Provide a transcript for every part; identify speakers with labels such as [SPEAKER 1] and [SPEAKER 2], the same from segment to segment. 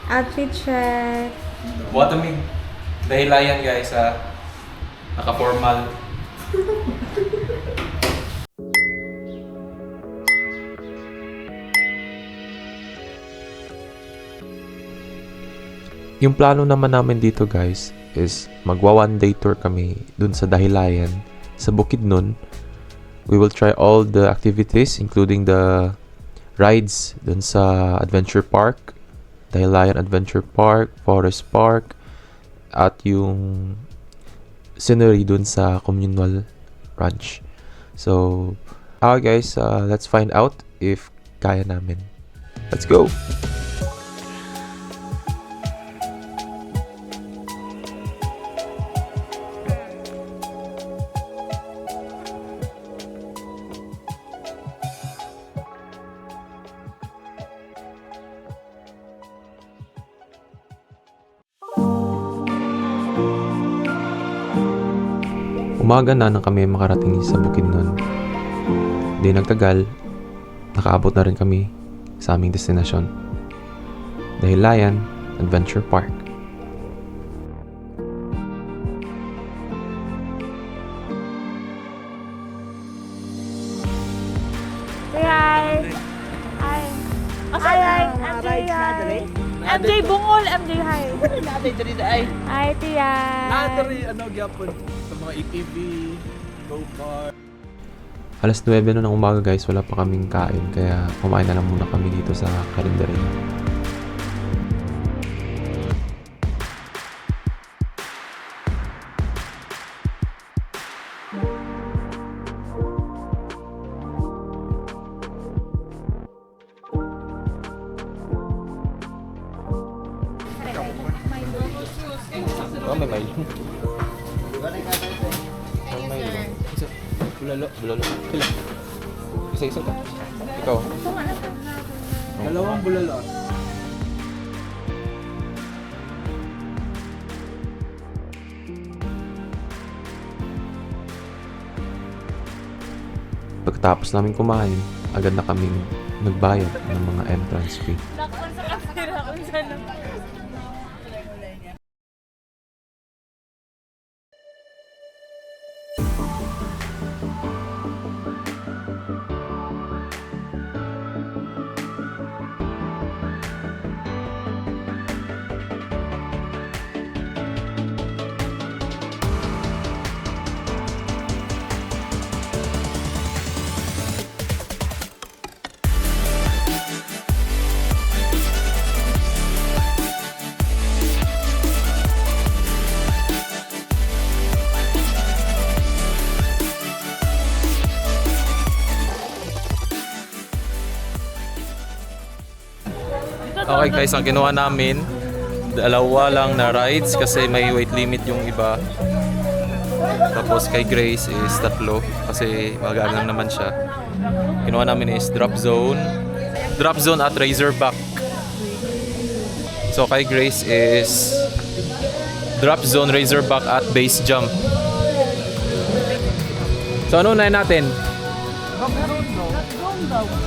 [SPEAKER 1] Outfit check.
[SPEAKER 2] Bottoming. Dahilayan guys ha. Naka-formal. Yung plano naman namin dito guys is magwa one day tour kami dun sa Dahilayan sa Bukidnon. We will try all the activities including the rides dun sa Adventure Park, Dahilayan Adventure Park, Forest Park, at yung scenery dun sa communal ranch. So, guys, let's find out if kaya namin. Let's go! Umaga na nang kami makarating sa Bukidnon. Di nagtagal, nakaabot na rin kami sa aming destinasyon, Dahilayan Adventure Park.
[SPEAKER 1] Hi! Hi! Hi! MJ Bungol! MJ hi!
[SPEAKER 3] Natin diri ay.
[SPEAKER 1] Hi, Tia!
[SPEAKER 3] Natin ano gyapon sa mga ATV, go-kart.
[SPEAKER 2] Alas 9 na ng umaga guys, wala pa kaming kain kaya kumain na lang muna kami dito sa karinderya. Oh, may mail. Bulalo. Pila? Isa-isa ka? Ikaw?
[SPEAKER 3] Dalawang bulalo.
[SPEAKER 2] Pagkatapos namin kumain, agad na kaming nagbayad ng mga entrance fee. Okay guys, ang ginawa namin, dalawa lang na rides kasi may weight limit yung iba. Tapos kay Grace is tatlo kasi magaan lang naman siya. Ginawa namin is drop zone at razorback. So kay Grace is drop zone, razorback at base jump. So ano unahin natin?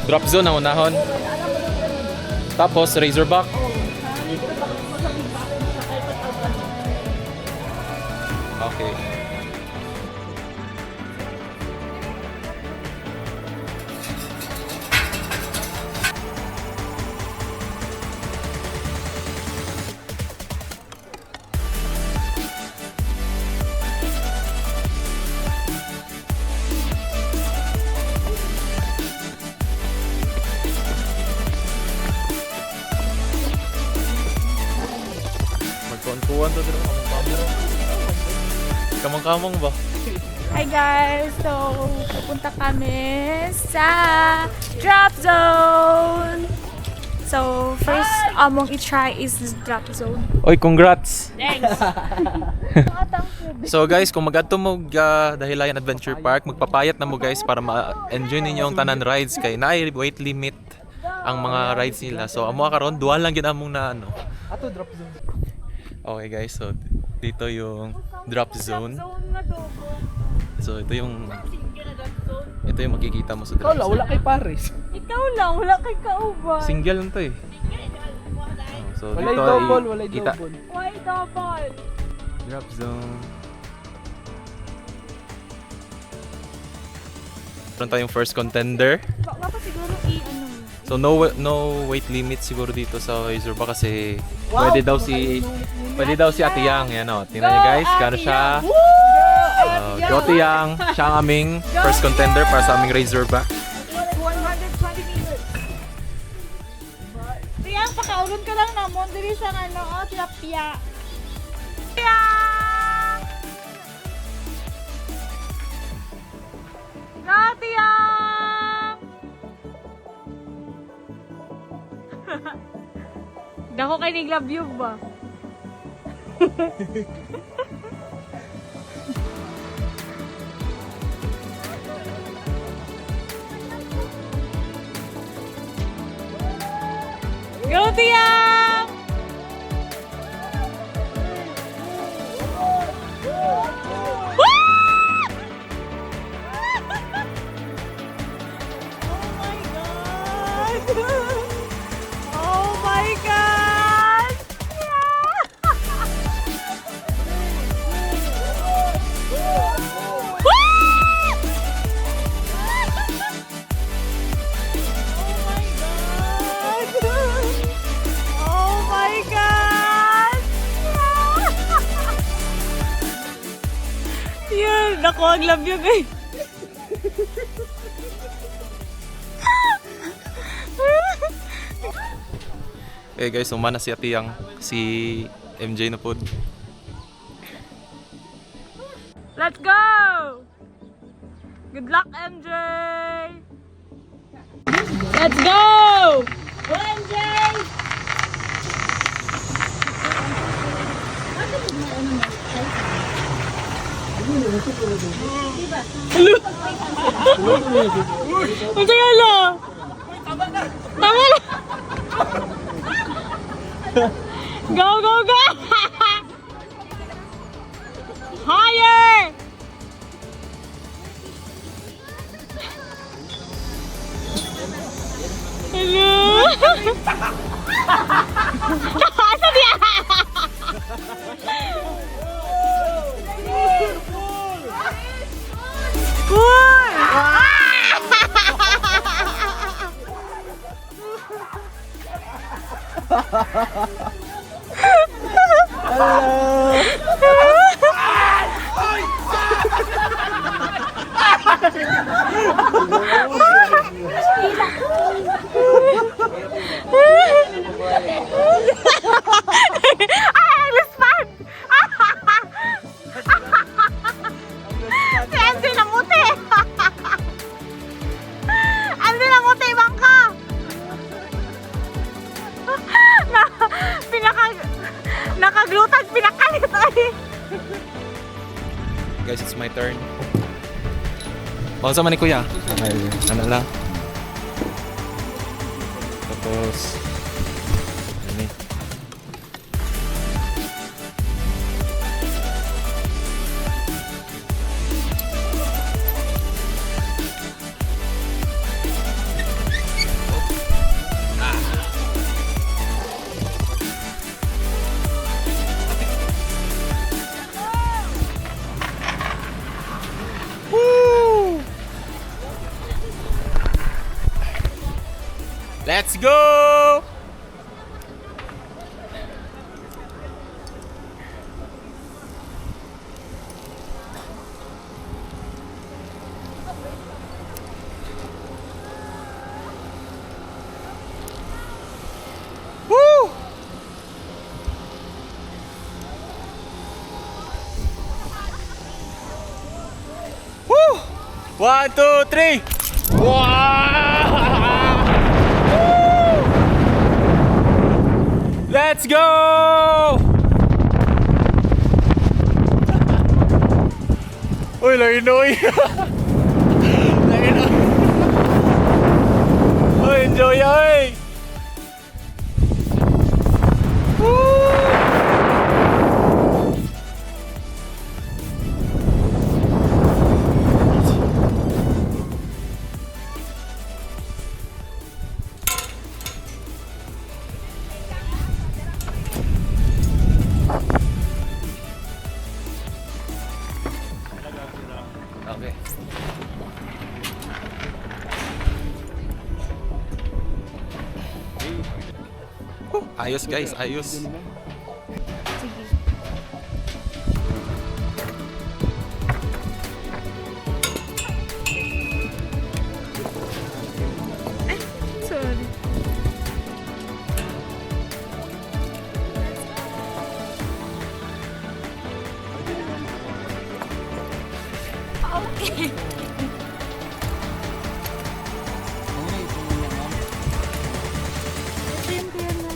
[SPEAKER 2] Drop zone ang unahon. Tapos razorback. Okay. Magkuhan to dito kamang-kamang ba?
[SPEAKER 1] Hi guys! So, pupunta kami sa drop zone! So, first among i-try is this drop zone.
[SPEAKER 2] Oy, congrats!
[SPEAKER 1] Thanks!
[SPEAKER 2] So guys, kung mag-adto mo Dahilayan Adventure Park, magpapayat na mo guys para ma-enjoy ninyo ang tanan rides kay naay weight limit ang mga rides nila. So amo karon dual lang gid among na ano.
[SPEAKER 3] Ato drop zone.
[SPEAKER 2] Okay guys, so dito yung drop zone. So ito yung makikita mo sa drop zone.
[SPEAKER 3] Wala kay Paris.
[SPEAKER 1] Ikaw lang, wala kay kauban.
[SPEAKER 2] Single lang to eh. So So
[SPEAKER 3] Walay
[SPEAKER 2] dito
[SPEAKER 3] double, walay
[SPEAKER 2] kita
[SPEAKER 3] double.
[SPEAKER 1] Why double?
[SPEAKER 2] drop zone. Meron tayong first contender.
[SPEAKER 1] Baka siguro i-ano.
[SPEAKER 2] So no weight limit siguro dito sa Razorback kasi pwede daw si Ate Yang. Yan o. Tingnan nyo guys, kano siya. Go Ate Yang. Siya ang aming first contender para sa aming Razorback.
[SPEAKER 1] 120 meters. Tiyang, pakaulon ka lang namon. Dili siya ano, tilapia. Tiyang! Go, Tiyang! Dako kay niglabyog ba? Go, Tiyang! Oh my God! Oh my God! Yun, naku, ang love you guys.
[SPEAKER 2] Okay guys, umana si Ate Yang, si MJ na po.
[SPEAKER 1] Let's go! Good luck, MJ! Let's go! Go, MJ! Ang tayo lang! Tama na! Go, go, go! Higher! Hello? Asa dia? Cool! Ay, lispan! Si Andy namuti! Andy namuti, bangka! Nakaglutag, pinakalit ay!
[SPEAKER 2] Guys, it's my turn. Baka sa man ni Kuya. Ano lang. Tapos ini. Let's go! Woo! Woo! 1, 2, 3! Wow! Let's go! Uy, linoy! Linoy! Uy, enjoy ay! Woo! Ayos guys, ayos.
[SPEAKER 1] Sige. Ay, sorry. Okay. Ito yung piano.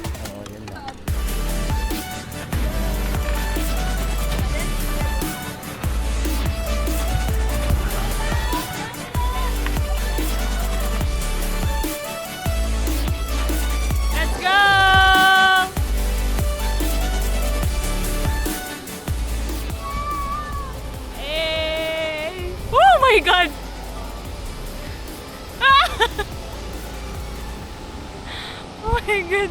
[SPEAKER 1] Let's go! Hey! Oh my God! Oh my God!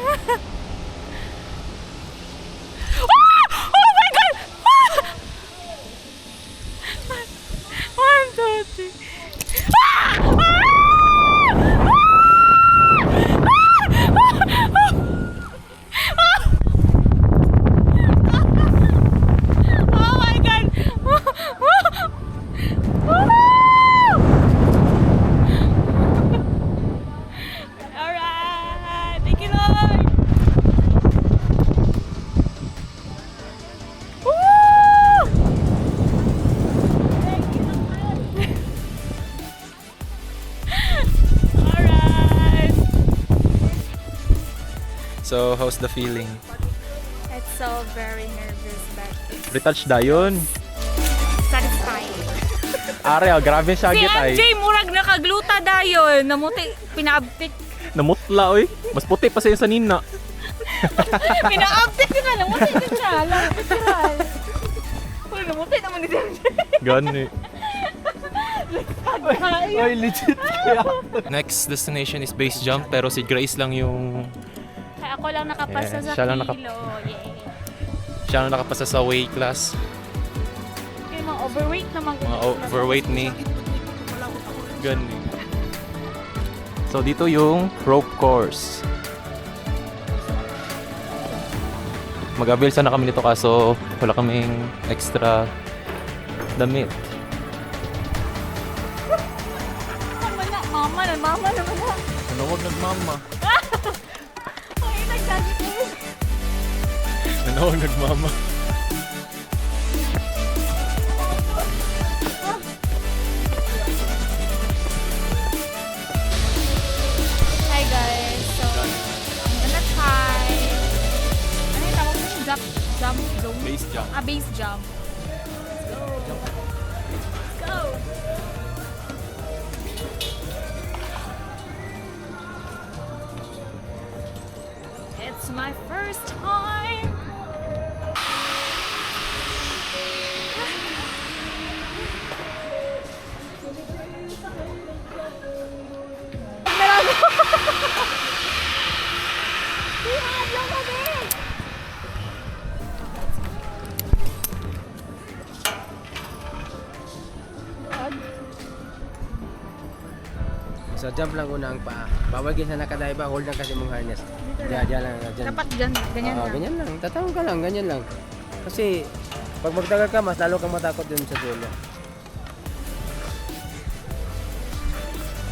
[SPEAKER 1] Ah! Oh my God! Ah! 1, 2, 3. Oh my God! Alright! Thank you, Lord! Woo! Alright!
[SPEAKER 2] So, how's the feeling?
[SPEAKER 1] It's so very nervous but it's
[SPEAKER 3] Retouch dayon.
[SPEAKER 1] satisfying.
[SPEAKER 3] Are, grabe siya
[SPEAKER 1] Si
[SPEAKER 3] agit ay.
[SPEAKER 1] MJ murag nakagluta dayon. Namuti, pinaabtik.
[SPEAKER 3] Namutla oy. Mas puti pa sa nina.
[SPEAKER 1] Pinaabtik na, namuti din siya. Literal. Uy, namuti naman ni MJ.
[SPEAKER 3] Gani. Ay, legit kaya.
[SPEAKER 2] Next destination is base jump pero si Grace lang yung
[SPEAKER 1] Kaya ako lang nakapasa
[SPEAKER 2] Yeah,
[SPEAKER 1] sa
[SPEAKER 2] siya lang
[SPEAKER 1] kilo. Yeah.
[SPEAKER 2] siya lang nakapasa sa weight class.
[SPEAKER 1] Kaya mga overweight naman.
[SPEAKER 2] Mga overweight ni.
[SPEAKER 3] Gani. So dito yung rope course.
[SPEAKER 2] Mag-avail sana kami nito kaso wala kaming extra damit.
[SPEAKER 1] Mama naman na.
[SPEAKER 3] Ano wag nagmama?
[SPEAKER 1] Ay, nagsabi.
[SPEAKER 3] Ano wag nagmama?
[SPEAKER 1] Hi guys, so I'm gonna try. Ano yung tawag mo? Jump zone?
[SPEAKER 2] Base jump.
[SPEAKER 1] Base jump. Let's go! It's my first time.
[SPEAKER 4] So jump lang una ang paa. Bawal din sa nakadive, hold lang kasi mong harness. Diyan lang, diyan.
[SPEAKER 1] Dapat dyan, ganyan
[SPEAKER 4] Oo,
[SPEAKER 1] lang.
[SPEAKER 4] ganyan lang. Tatawag ka lang, ganyan lang. Kasi pag magtagal ka, mas lalo kang matakot dun sa dulo.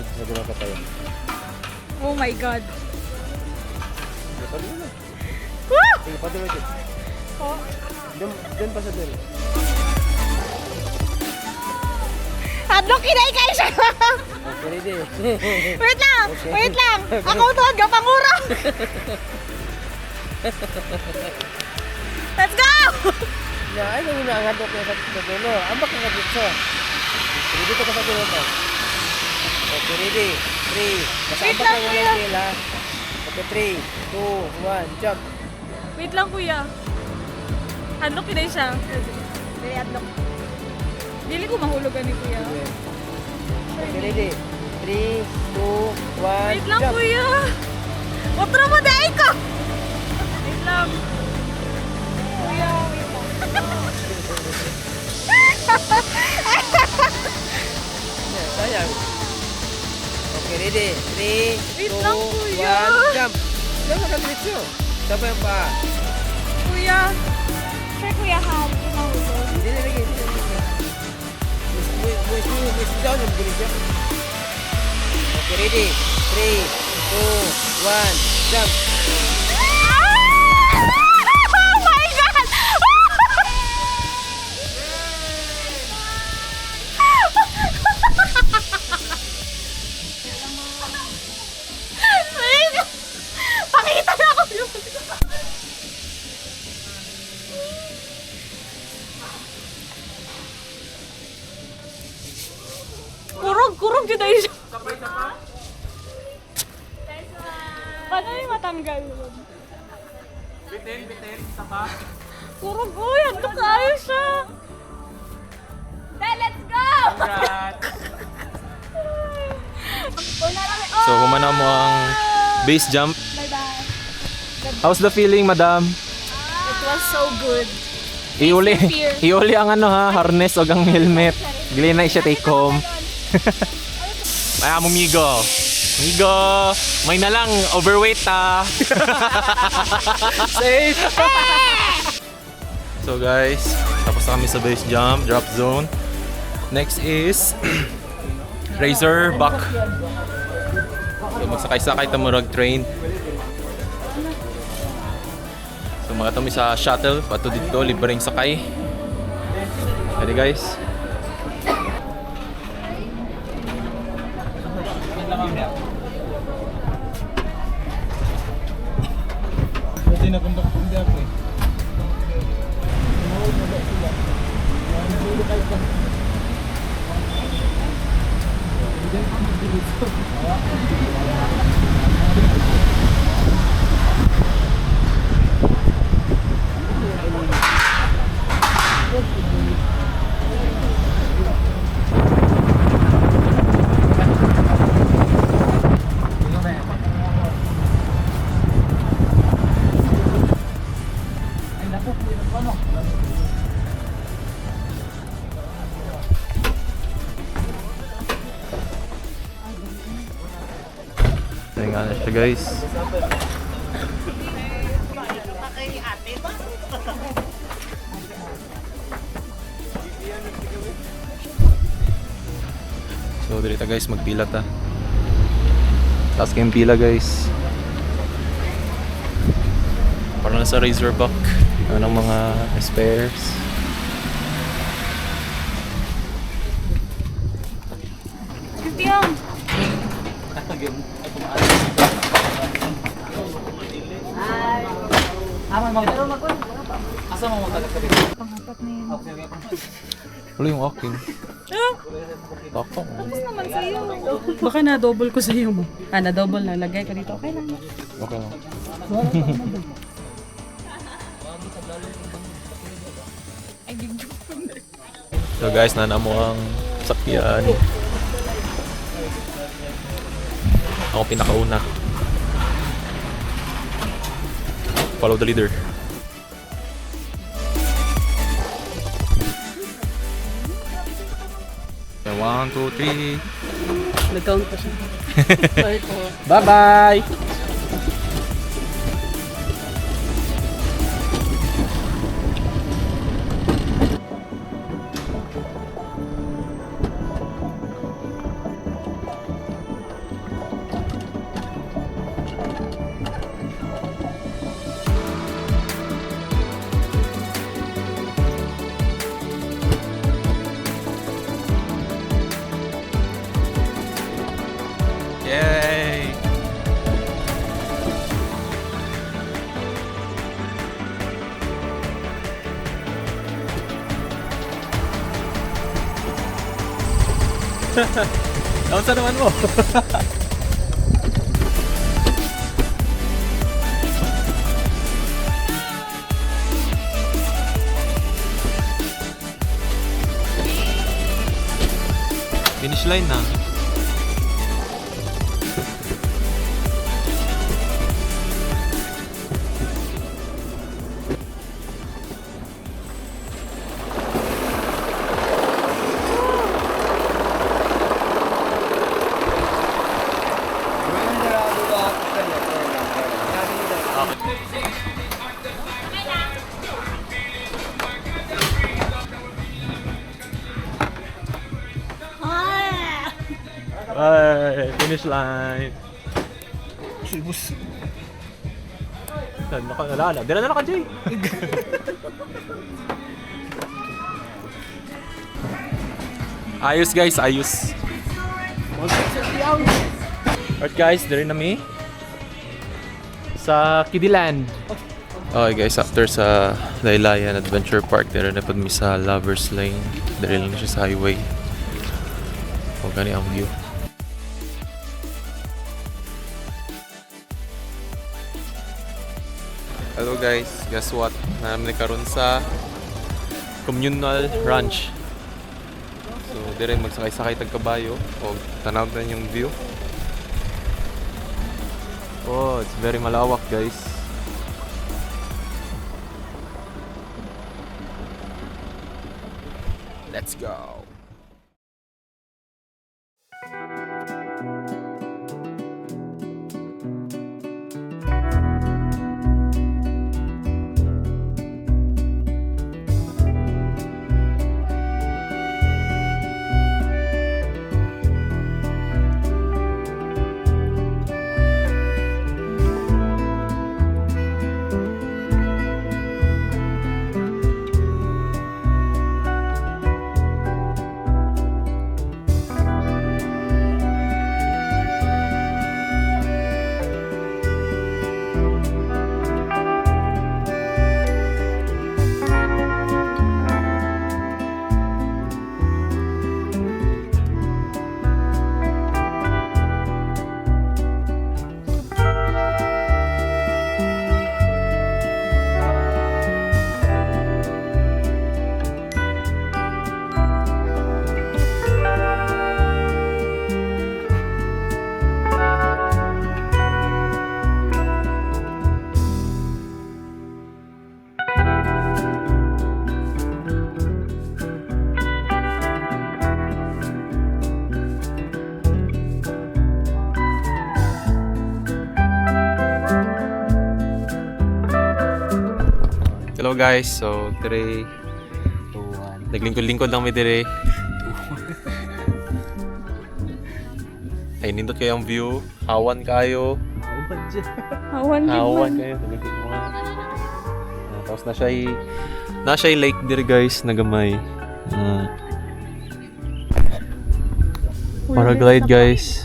[SPEAKER 4] Sa dulo ka tayo.
[SPEAKER 1] Oh my God.
[SPEAKER 4] Padulo na.
[SPEAKER 1] Woo!
[SPEAKER 4] Sige, padulo dito.
[SPEAKER 1] Oh.
[SPEAKER 4] Dun pa sa dulo.
[SPEAKER 1] Hadlok, kinay kayo siya!
[SPEAKER 4] Okay, ready.
[SPEAKER 1] Wait lang!
[SPEAKER 4] Okay.
[SPEAKER 1] Wait lang! Ako tuwag ka pangura! Let's go!
[SPEAKER 4] Na, ay, yung ang handok niya sa dulo. Ambak ka dito. Sige, dito ka sa dulo to. Okay, ready. 3. Basta
[SPEAKER 1] Wait
[SPEAKER 4] ambak
[SPEAKER 1] lang,
[SPEAKER 4] lang
[SPEAKER 1] kuya.
[SPEAKER 4] walang tail, ha. Okay, 3, 2, 1, jump.
[SPEAKER 1] Wait lang kuya. Hadlok, kinay siya. Dili hadlok. Dili ko mahulugan ni kuya.
[SPEAKER 4] Okay, ready. 3, 2, 1,
[SPEAKER 1] Wait lang
[SPEAKER 4] jump.
[SPEAKER 1] kuya! Otro mo dahil ko! Wait lang. Kuya, wait lang.
[SPEAKER 4] Yeah, sayang. Okay, ready. 3,
[SPEAKER 1] Wait
[SPEAKER 4] 2,
[SPEAKER 1] lang, kuya.
[SPEAKER 4] 1, jump. Diyan makadiretso. Sabay ang paa.
[SPEAKER 1] Kuya. Sure, Kuya Hal. Mahulog.
[SPEAKER 4] Hindi na lagi. Wish down yung diretso. Okay, ready? 3, 2, 1, jump.
[SPEAKER 1] Oh my God! Pakita na ako yun! Kurog dyan tayo siya. Paano yung matanggal yun?
[SPEAKER 3] Bitin, sapa.
[SPEAKER 1] Kurog, uy, hando kayo siya. Then, let's go!
[SPEAKER 3] Congrats.
[SPEAKER 2] So, humana mo ang base jump.
[SPEAKER 1] Bye-bye.
[SPEAKER 2] How's the feeling, madam?
[SPEAKER 1] It was so good.
[SPEAKER 2] Iuli,
[SPEAKER 1] fear.
[SPEAKER 2] iuli ang ano ha, harness o ang helmet. Gili na siya take home. Ay, amo migo. Migo, may na lang, overweight ha. Safe. So guys, tapos na kami sa base jump, drop zone. Next is Razorback. So magsakay-sakay tamurag train. So mga tami sa shuttle, pato dito, libreng sakay. Ready guys?
[SPEAKER 3] Pwede na kung hindi ako eh.
[SPEAKER 2] Ayun nga na siya guys. So dito guys, magpila ta. Tapos kayong pila guys. Parang nasa Razorback. Ano ng mga spares.
[SPEAKER 1] Tiyong!
[SPEAKER 3] Asa mo magtalag ka
[SPEAKER 1] Pangapat na yun.
[SPEAKER 2] Wala yung akin. Tako.
[SPEAKER 1] Tapos naman sa'yo.
[SPEAKER 5] Baka na-double ko sa'yo mo. Na-double na. Lagay ka dito. Okay lang.
[SPEAKER 2] Okay lang. So guys, nana mo ang sakyan. Ako pinakauna. Follow the leader. Okay, 1, 2, 3.
[SPEAKER 5] Nag-count pa siya.
[SPEAKER 2] Bye-bye! Yay! Naunsa naman mo? Finish line na. Finish line.
[SPEAKER 3] Sibus.
[SPEAKER 2] Nalala. Dila na naka, Jay. Ayos guys, ayos. Alright guys, dire na mi sa Kidiland. Okay guys, after sa Dahilayan Adventure Park, dire na pud mi sa Lovers Lane. Dire lang siya sa highway. O gani ang view. Hello guys, guess what? Namin karon sa communal ranch. So, dire magsakay-sakay tag kabayo o tanaw na yung view. Oh, it's very malawak, guys. Let's go. Hello guys, so today naglingkod-lingkod lang may dire. Ay nindot kayo ang view, hawan kayo.
[SPEAKER 5] Hawan
[SPEAKER 2] Hawan kayo, tapos na siya lake dire guys, nagamay. Paraglide guys.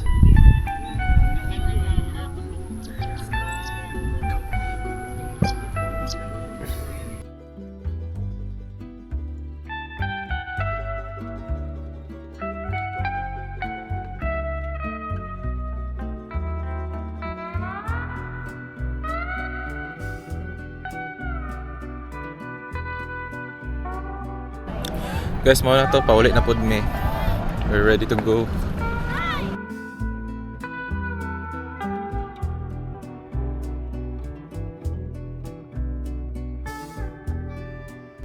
[SPEAKER 2] Guys, mao na to, paulit na pod me. We're ready to go.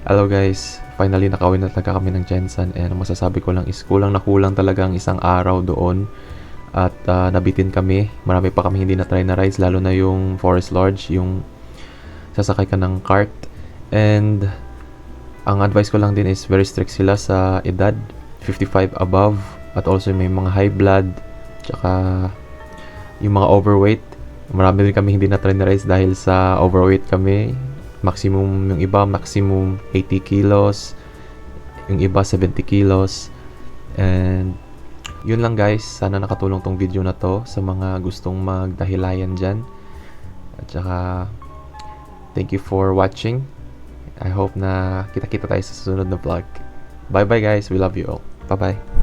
[SPEAKER 2] Hello guys, finally nakauwi na talaga kami ng Jensen, and ang masasabi ko lang is kulang na kulang talaga ang isang araw doon at nabitin kami. Marami pa kami hindi na try na rides, lalo na yung Forest Lodge, yung sasakay ka ng cart. And ang advice ko lang din is very strict sila sa edad, 55 above, at also may mga high blood, tsaka yung mga overweight. Marami din kami hindi na try na rides dahil sa overweight kami. Maximum, yung iba maximum 80 kilos, yung iba 70 kilos. And yun lang guys, sana nakatulong tong video na to sa mga gustong magdahilayan dyan. At saka thank you for watching. I hope na kita-kita tayo sa susunod na vlog. Bye bye guys, we love you all. Bye bye.